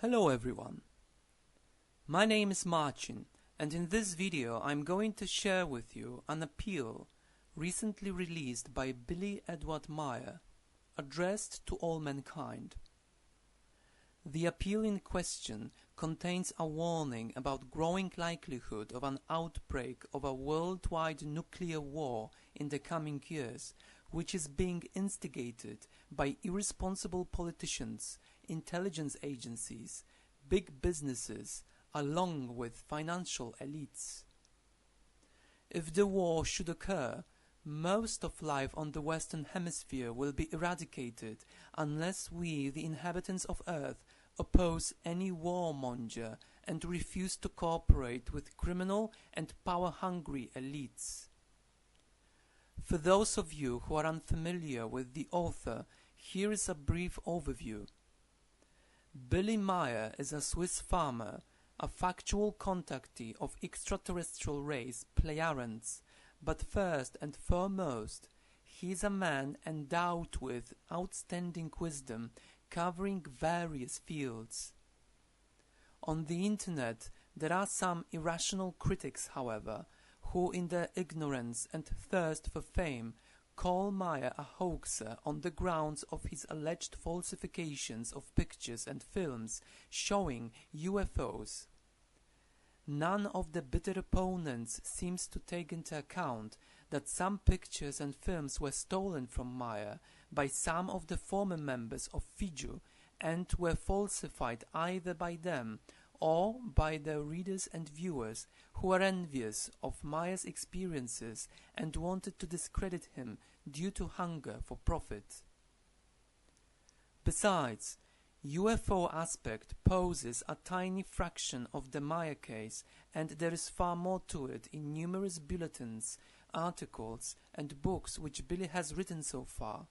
Hello everyone. My name is Marcin, and in this video I'm going to share with you an appeal recently released by Billy Meier, addressed to all mankind. The appeal in question contains a warning about growing likelihood of an outbreak of a worldwide nuclear war in the coming years, which is being instigated by irresponsible politicians, intelligence agencies, big businesses, along with financial elites. If the war should occur, most of life on the Western Hemisphere will be eradicated unless we, the inhabitants of Earth, oppose any warmonger and refuse to cooperate with criminal and power-hungry elites. For those of you who are unfamiliar with the author, here is a brief overview. Billy Meier is a Swiss farmer, a factual contactee of extraterrestrial race Plejadians, but first and foremost, he is a man endowed with outstanding wisdom covering various fields. On the internet, there are some irrational critics, however, who in their ignorance and thirst for fame call Meier a hoaxer on the grounds of his alleged falsifications of pictures and films showing UFOs. None of the bitter opponents seems to take into account that some pictures and films were stolen from Meier by some of the former members of FIJU and were falsified either by them or by their readers and viewers who are envious of Meier's experiences and wanted to discredit him due to hunger for profit. Besides, UFO aspect poses a tiny fraction of the Meier case, and there is far more to it in numerous bulletins, articles, and books which Billy has written so far.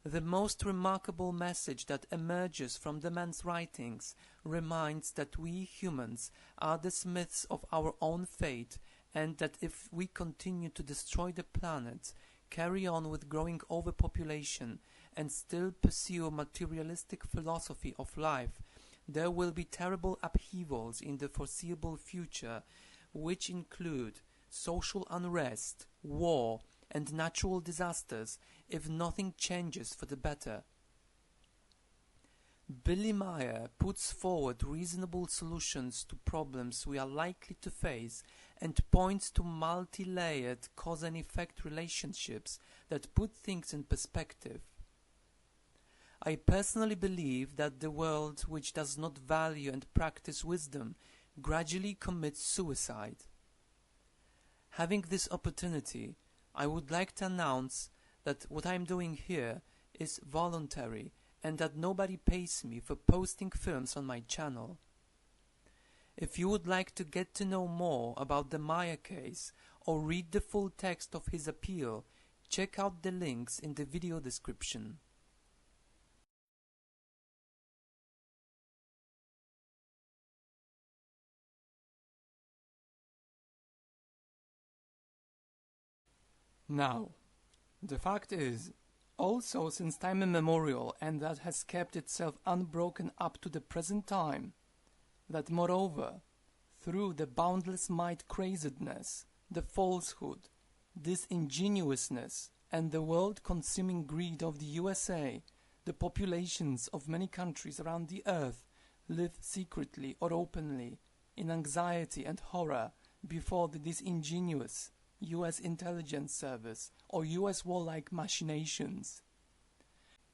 The most remarkable message that emerges from the man's writings reminds that we humans are the smiths of our own fate, and that if we continue to destroy the planet, carry on with growing overpopulation, and still pursue a materialistic philosophy of life, there will be terrible upheavals in the foreseeable future, which include social unrest, war, and natural disasters if nothing changes for the better. Billy Meier puts forward reasonable solutions to problems we are likely to face and points to multi-layered cause and effect relationships that put things in perspective. I personally believe that the world which does not value and practice wisdom gradually commits suicide. Having this opportunity, I would like to announce that what I am doing here is voluntary and that nobody pays me for posting films on my channel. If you would like to get to know more about the Meier case or read the full text of his appeal, check out the links in the video description. Now, the fact is, also since time immemorial, and that has kept itself unbroken up to the present time, that moreover, through the boundless might crazedness, the falsehood, disingenuousness, and the world-consuming greed of the USA, the populations of many countries around the earth live secretly or openly in anxiety and horror before the disingenuous US intelligence service or US warlike machinations.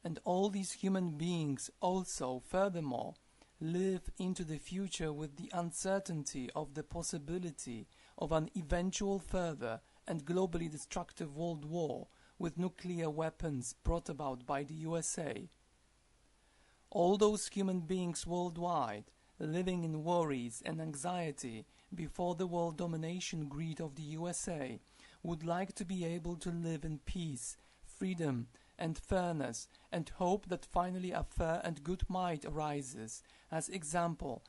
And all these human beings also, furthermore, live into the future with the uncertainty of the possibility of an eventual further and globally destructive world war with nuclear weapons brought about by the USA. All those human beings worldwide living in worries and anxiety before the world domination greed of the USA would like to be able to live in peace, freedom, and fairness, and hope that finally a fair and good might arises, as example,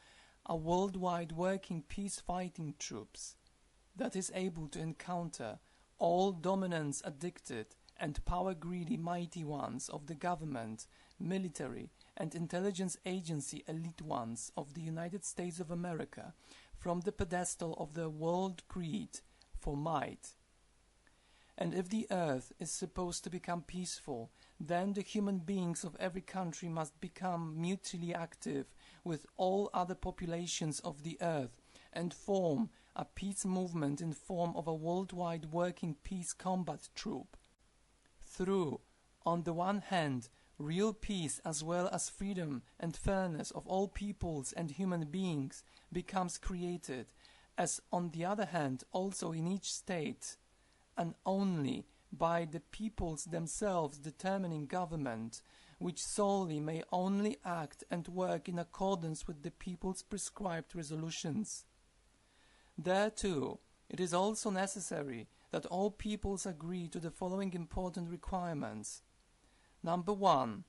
a worldwide working peace-fighting troops that is able to encounter all dominance-addicted and power-greedy mighty ones of the government, military, and intelligence agency elite ones of the United States of America from the pedestal of their world greed for might. And if the earth is supposed to become peaceful, then the human beings of every country must become mutually active with all other populations of the earth and form a peace movement in form of a worldwide working peace combat troop. Through, on the one hand, real peace as well as freedom and fairness of all peoples and human beings becomes created, as on the other hand also in each state, and only by the peoples themselves determining government, which solely may only act and work in accordance with the people's prescribed resolutions. Thereto, it is also necessary that all peoples agree to the following important requirements. Number 1.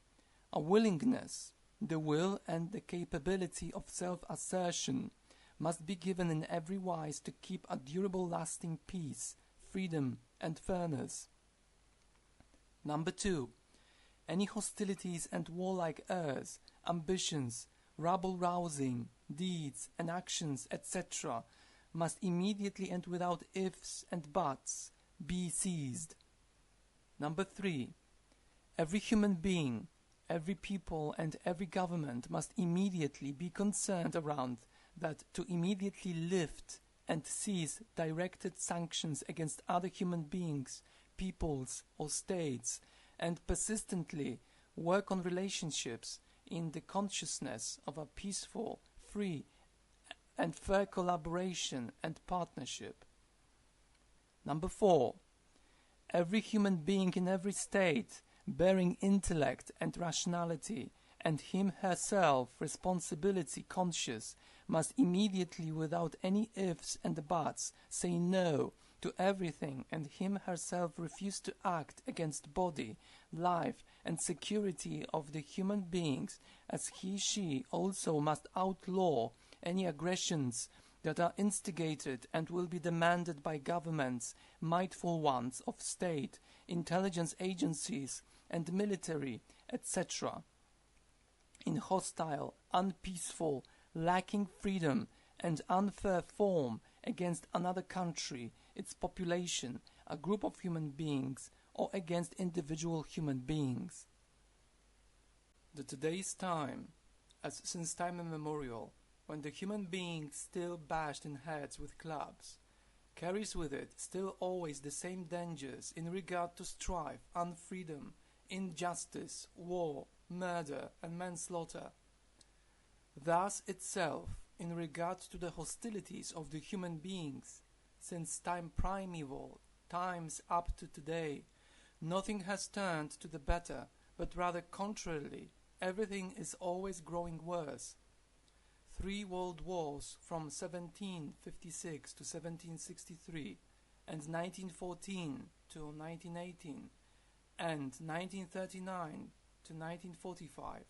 A willingness, the will and the capability of self-assertion must be given in every wise to keep a durable lasting peace, freedom and fairness. Number 2. Any hostilities and warlike airs, ambitions, rabble-rousing, deeds and actions, etc., must immediately and without ifs and buts be ceased. Number 3. Every human being, every people and every government must immediately be concerned around that to immediately lift and cease directed sanctions against other human beings, peoples or states, and persistently work on relationships in the consciousness of a peaceful, free and fair collaboration and partnership. Number 4. Every human being in every state, bearing intellect and rationality, and him herself responsibility conscious, must immediately without any ifs and buts say no to everything and him herself refuse to act against body, life and security of the human beings, as she also must outlaw any aggressions that are instigated and will be demanded by governments, mightful ones of state, intelligence agencies and military, etc., in hostile, unpeaceful, lacking freedom and unfair form against another country, its population, a group of human beings, or against individual human beings. The today's time, as since time immemorial, when the human being still bashed in heads with clubs, carries with it still always the same dangers in regard to strife, unfreedom, injustice, war, murder and manslaughter. Thus itself, in regard to the hostilities of the human beings, since time primeval, times up to today, nothing has turned to the better, but rather contrarily, everything is always growing worse. 3 world wars from 1756 to 1763, and 1914 to 1918, and 1939 to 1945,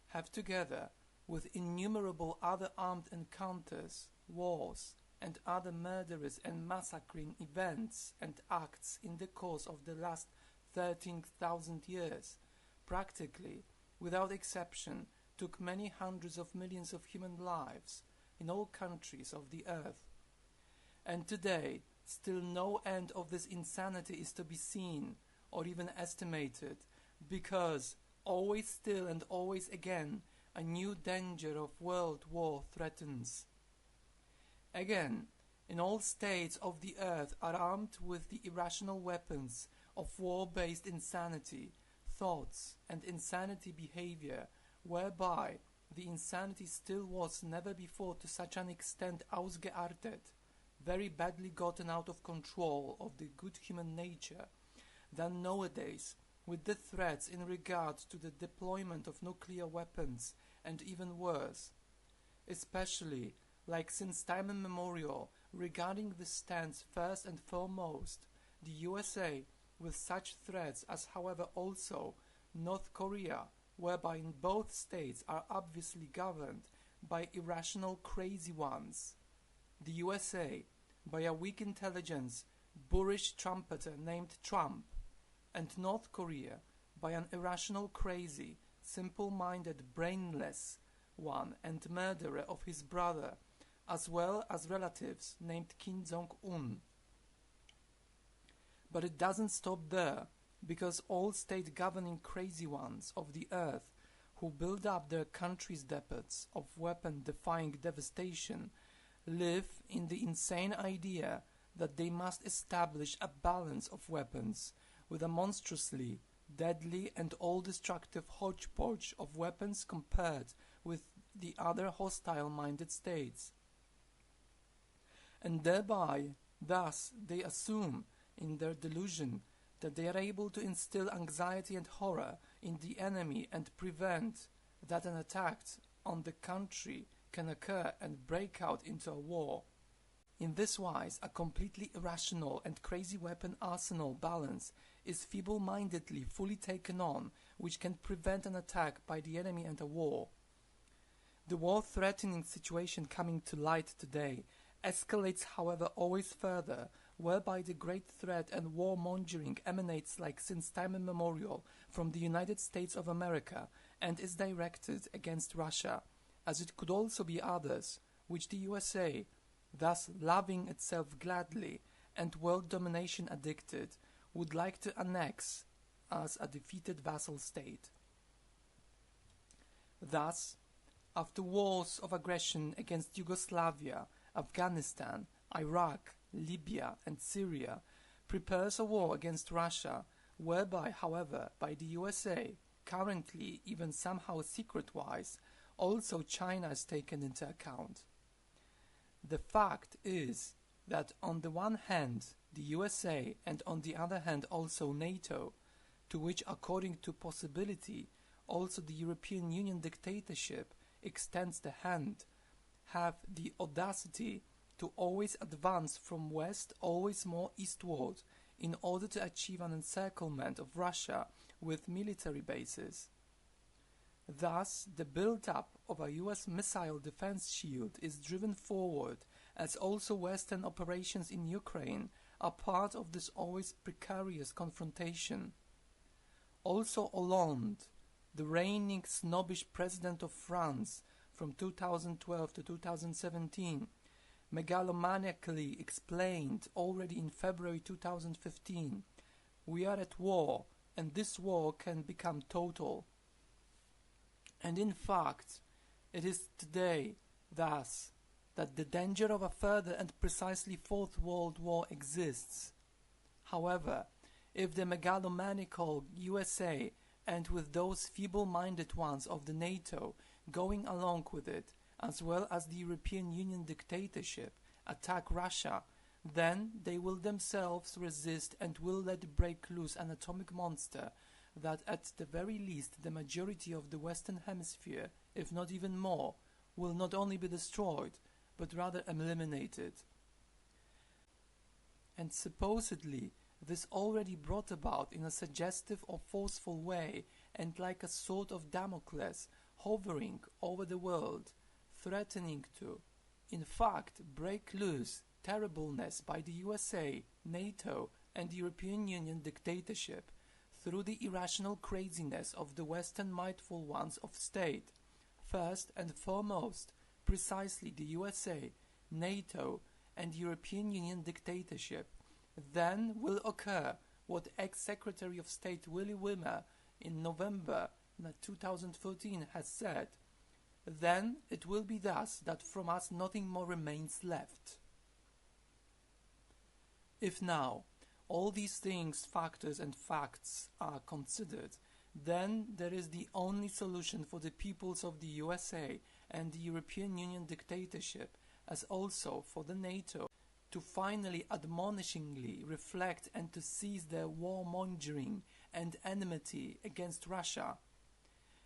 have together with innumerable other armed encounters, wars, and other murderous and massacring events and acts in the course of the last 13,000 years, practically, without exception, took many hundreds of millions of human lives in all countries of the earth. And today, still no end of this insanity is to be seen or even estimated, because always still and always again a new danger of world war threatens. Again, in all states of the earth are armed with the irrational weapons of war-based insanity, thoughts and insanity behavior, whereby the insanity still was never before to such an extent ausgeartet, very badly gotten out of control of the good human nature, than nowadays, with the threats in regard to the deployment of nuclear weapons, and even worse. Especially, like since time immemorial, regarding this stands first and foremost, the USA, with such threats as however also North Korea, whereby in both states are obviously governed by irrational crazy ones. The USA, by a weak intelligence, boorish trumpeter named Trump, and North Korea, by an irrational crazy, simple-minded, brainless one and murderer of his brother, as well as relatives named Kim Jong-un. But it doesn't stop there, because all state-governing crazy ones of the earth who build up their country's depots of weapon-defying devastation live in the insane idea that they must establish a balance of weapons with a monstrously deadly and all-destructive hodgepodge of weapons compared with the other hostile-minded states. And thereby, thus, they assume in their delusion that they are able to instill anxiety and horror in the enemy and prevent that an attack on the country can occur and break out into a war. In this wise, a completely irrational and crazy weapon arsenal balance is feeble-mindedly fully taken on, which can prevent an attack by the enemy and a war. The war-threatening situation coming to light today escalates, however, always further, whereby the great threat and warmongering emanates like since time immemorial from the United States of America and is directed against Russia, as it could also be others, which the USA, thus loving itself gladly and world domination addicted, would like to annex as a defeated vassal state. Thus, after wars of aggression against Yugoslavia, Afghanistan, Iraq, Libya and Syria, prepares a war against Russia, whereby, however, by the USA, currently even somehow secret-wise, also China is taken into account. The fact is that on the one hand the USA and on the other hand also NATO, to which according to possibility also the European Union dictatorship extends the hand, have the audacity to always advance from west always more eastward in order to achieve an encirclement of Russia with military bases. Thus, the build-up of a US missile defense shield is driven forward, as also Western operations in Ukraine are part of this always precarious confrontation. Also Hollande, the reigning snobbish president of France from 2012 to 2017, megalomaniacally explained already in February 2015, "We are at war, and this war can become total." And in fact, it is today, thus, that the danger of a further and precisely Fourth World War exists. However, if the megalomaniacal USA and with those feeble-minded ones of the NATO going along with it, as well as the European Union dictatorship, attack Russia, then they will themselves resist and will let break loose an atomic monster that at the very least the majority of the Western Hemisphere, if not even more, will not only be destroyed, but rather eliminated. And supposedly this already brought about in a suggestive or forceful way and like a sort of Damocles hovering over the world, threatening to, in fact, break loose terribleness by the USA, NATO and the European Union dictatorship through the irrational craziness of the Western mindful ones of state, first and foremost, precisely the USA, NATO and European Union dictatorship, then will occur what ex-Secretary of State Willy Wimmer in November 2014 has said. Then it will be thus that from us nothing more remains left. If now all these things, factors and facts are considered, then there is the only solution for the peoples of the USA and the European Union dictatorship, as also for the NATO, to finally admonishingly reflect and to cease their warmongering and enmity against Russia,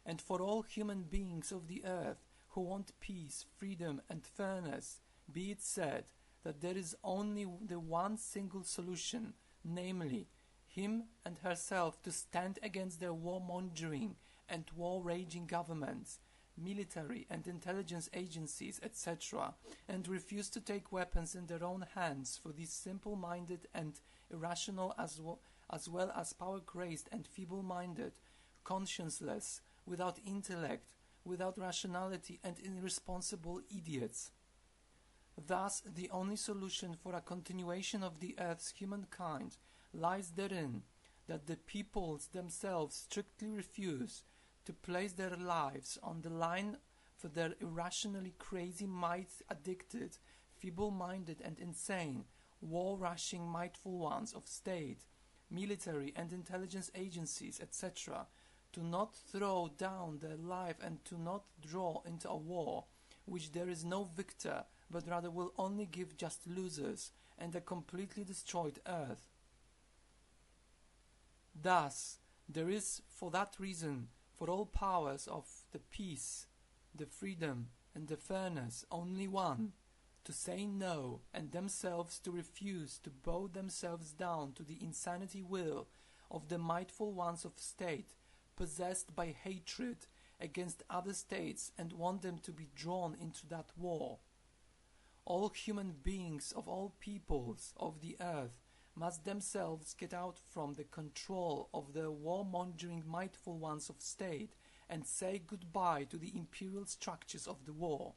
and for all human beings of the earth who want peace, freedom and fairness, be it said that there is only the one single solution, namely, him and herself to stand against their warmongering and war-raging governments, military and intelligence agencies, etc., and refuse to take weapons in their own hands for these simple-minded and irrational as well as power-crazed and feeble-minded, conscienceless, without intellect, without rationality, and irresponsible idiots. Thus, the only solution for a continuation of the earth's humankind lies therein that the peoples themselves strictly refuse to place their lives on the line for their irrationally crazy, might-addicted, feeble-minded and insane, war-rushing mightful ones of state, military and intelligence agencies, etc., to not throw down their life and to not draw into a war which there is no victor, but rather will only give just losers and a completely destroyed earth. Thus, there is for that reason for all powers of the peace, the freedom and the fairness only one, to say no and themselves to refuse to bow themselves down to the insanity will of the mightful ones of state, possessed by hatred against other states and want them to be drawn into that war. All human beings of all peoples of the earth must themselves get out from the control of the warmongering mightful ones of state and say goodbye to the imperial structures of the war.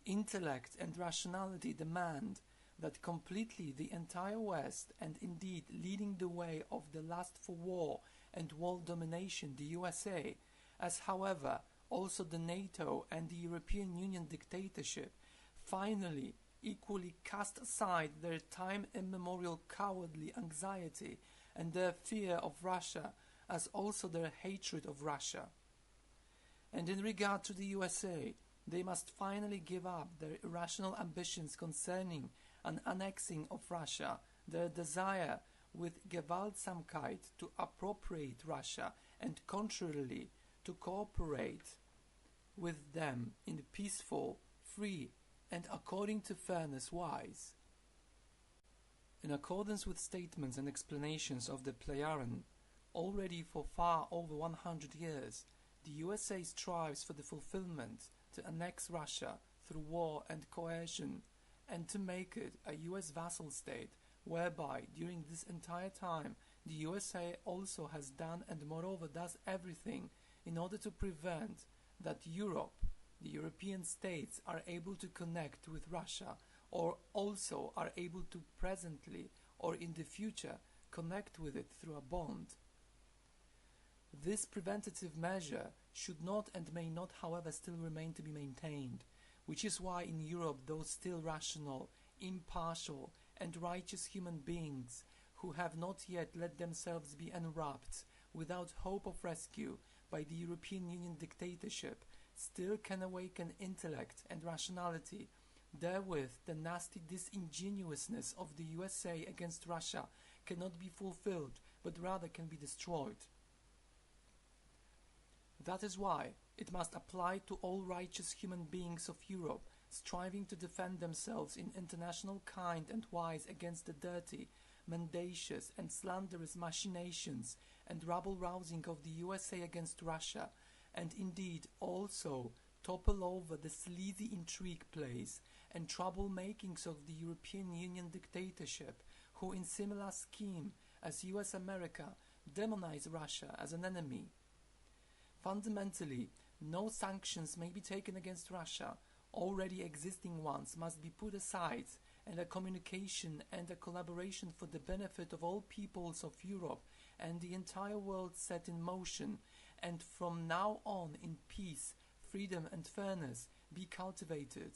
Intellect and rationality demand that completely the entire West, and indeed leading the way of the lust for war and world domination, the USA, as however also the NATO and the European Union dictatorship, finally equally cast aside their time immemorial cowardly anxiety and their fear of Russia, as also their hatred of Russia. And in regard to the USA, they must finally give up their irrational ambitions concerning an annexing of Russia, their desire with Gewaltsamkeit to appropriate Russia, and contrarily to cooperate with them in peaceful, free, and according to fairness wise. In accordance with statements and explanations of the Plejaren, already for far over 100 years, the USA strives for the fulfillment to annex Russia through war and coercion, and to make it a US vassal state, whereby during this entire time the USA also has done and moreover does everything in order to prevent that Europe, the European states, are able to connect with Russia, or also are able to presently or in the future connect with it through a bond. This preventative measure should not and may not, however, still remain to be maintained, which is why in Europe those still rational, impartial, and righteous human beings who have not yet let themselves be enwrapped without hope of rescue by the European Union dictatorship still can awaken intellect and rationality. Therewith the nasty disingenuousness of the USA against Russia cannot be fulfilled, but rather can be destroyed. That is why it must apply to all righteous human beings of Europe, striving to defend themselves in international kind and wise against the dirty, mendacious and slanderous machinations and rabble-rousing of the USA against Russia, and indeed also topple over the sleazy intrigue plays and trouble-makings of the European Union dictatorship, who in similar scheme as US America demonize Russia as an enemy. Fundamentally, no sanctions may be taken against Russia. Already existing ones must be put aside, and a communication and a collaboration for the benefit of all peoples of Europe and the entire world set in motion, and from now on in peace, freedom and fairness be cultivated.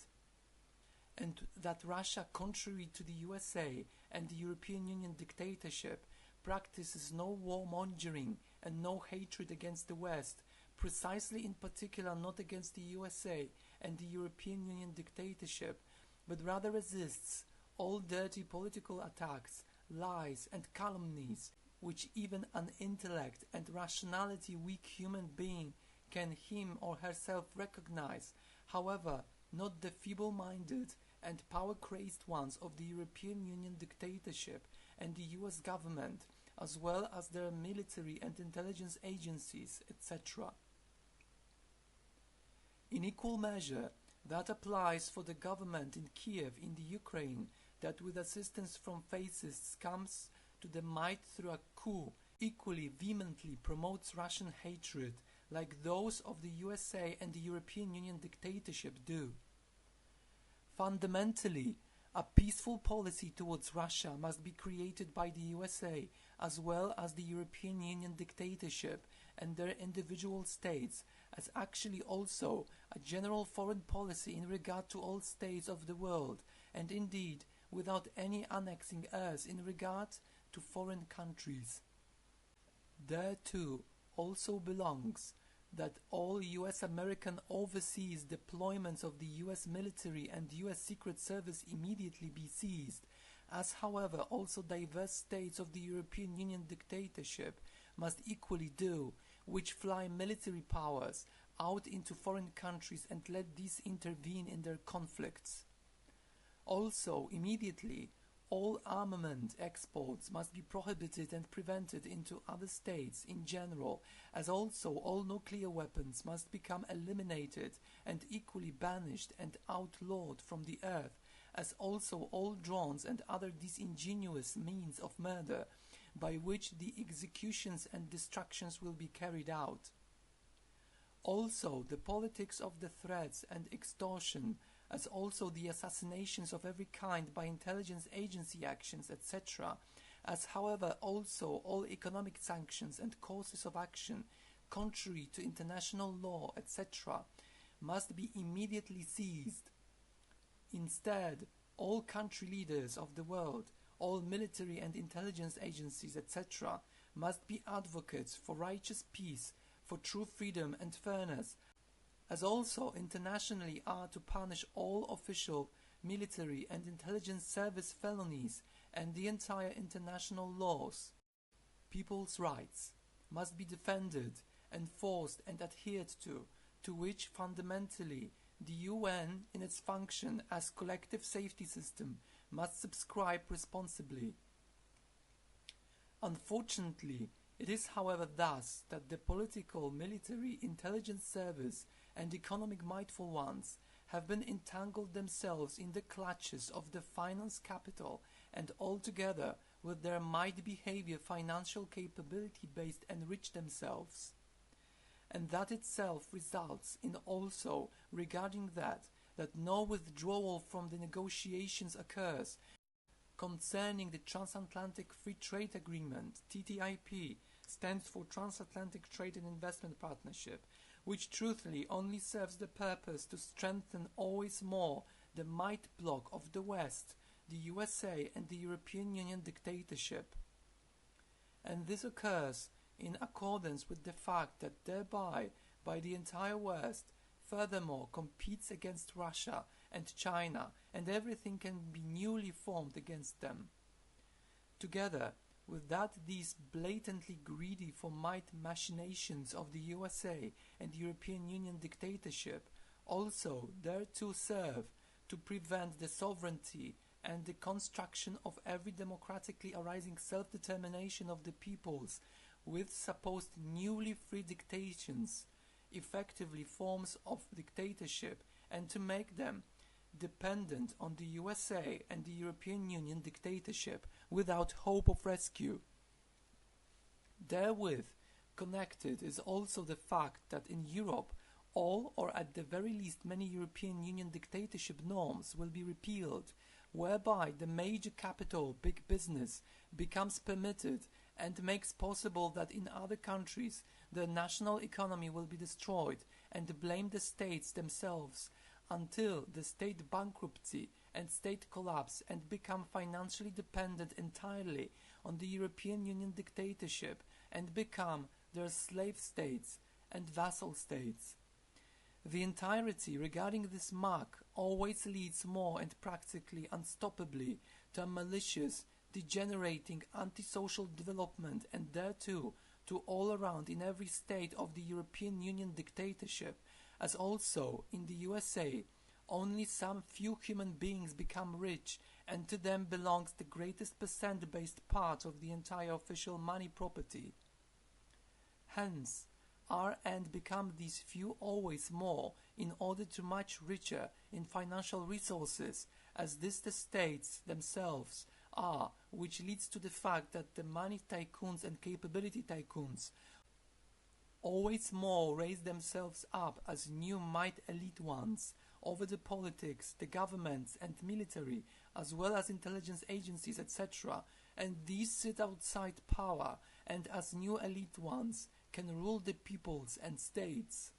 And that Russia, contrary to the USA and the European Union dictatorship, practices no warmongering and no hatred against the West, precisely in particular not against the USA and the European Union dictatorship, but rather resists all dirty political attacks, lies and calumnies, which even an intellect and rationality weak human being can him or herself recognize, however not the feeble-minded and power-crazed ones of the European Union dictatorship and the US government, as well as their military and intelligence agencies, etc. In equal measure, that applies for the government in Kiev in the Ukraine, that with assistance from fascists comes to the might through a coup equally vehemently promotes Russian hatred like those of the USA and the European Union dictatorship do. Fundamentally, a peaceful policy towards Russia must be created by the USA as well as the European Union dictatorship and their individual states, as actually also a general foreign policy in regard to all states of the world, and indeed without any annexing us in regard to foreign countries. There too also belongs that all US-American overseas deployments of the US military and US Secret Service immediately be seized, as however also diverse states of the European Union dictatorship must equally do, which fly military powers out into foreign countries and let these intervene in their conflicts. Also, immediately, all armament exports must be prohibited and prevented into other states in general, as also all nuclear weapons must become eliminated and equally banished and outlawed from the earth, as also all drones and other disingenuous means of murder by which the executions and destructions will be carried out. Also, the politics of the threats and extortion, as also the assassinations of every kind by intelligence agency actions, etc., as however also all economic sanctions and courses of action contrary to international law, etc., must be immediately seized. Instead, all country leaders of the world, all military and intelligence agencies, etc., must be advocates for righteous peace, for true freedom and fairness, as also internationally are to punish all official, military and intelligence service felonies and the entire international laws. People's rights must be defended, enforced and adhered to which fundamentally the UN in its function as collective safety system must subscribe responsibly. Unfortunately, it is however thus that the political, military, intelligence service and economic mightful ones have been entangled themselves in the clutches of the finance capital and altogether with their might behavior financial capability based enrich themselves. And that itself results in also regarding that no withdrawal from the negotiations occurs concerning the Transatlantic Free Trade Agreement, TTIP, stands for Transatlantic Trade and Investment Partnership, which truthfully only serves the purpose to strengthen always more the might block of the West, the USA and the European Union dictatorship. And this occurs in accordance with the fact that thereby, by the entire West, furthermore competes against Russia and China, and everything can be newly formed against them. Together with that, these blatantly greedy for might machinations of the USA and European Union dictatorship also thereto serve to prevent the sovereignty and the construction of every democratically arising self-determination of the peoples with supposed newly free dictations, effectively forms of dictatorship, and to make them dependent on the USA and the European Union dictatorship without hope of rescue. Therewith connected is also the fact that in Europe all or at the very least many European Union dictatorship norms will be repealed, whereby the major capital, big business, becomes permitted and makes possible that in other countries the national economy will be destroyed and blame the states themselves until the state bankruptcy and state collapse and become financially dependent entirely on the European Union dictatorship and become their slave states and vassal states. The entirety regarding this mark always leads more and practically unstoppably to a malicious, degenerating antisocial development, and thereto to all around in every state of the European Union dictatorship, as also in the USA, only some few human beings become rich, and to them belongs the greatest percent-based part of the entire official money property. Hence, are and become these few always more in order to much richer in financial resources, as this the states themselves which leads to the fact that the money tycoons and capability tycoons always more raise themselves up as new might elite ones over the politics, the governments and military, as well as intelligence agencies, etc. And these sit outside power and as new elite ones can rule the peoples and states.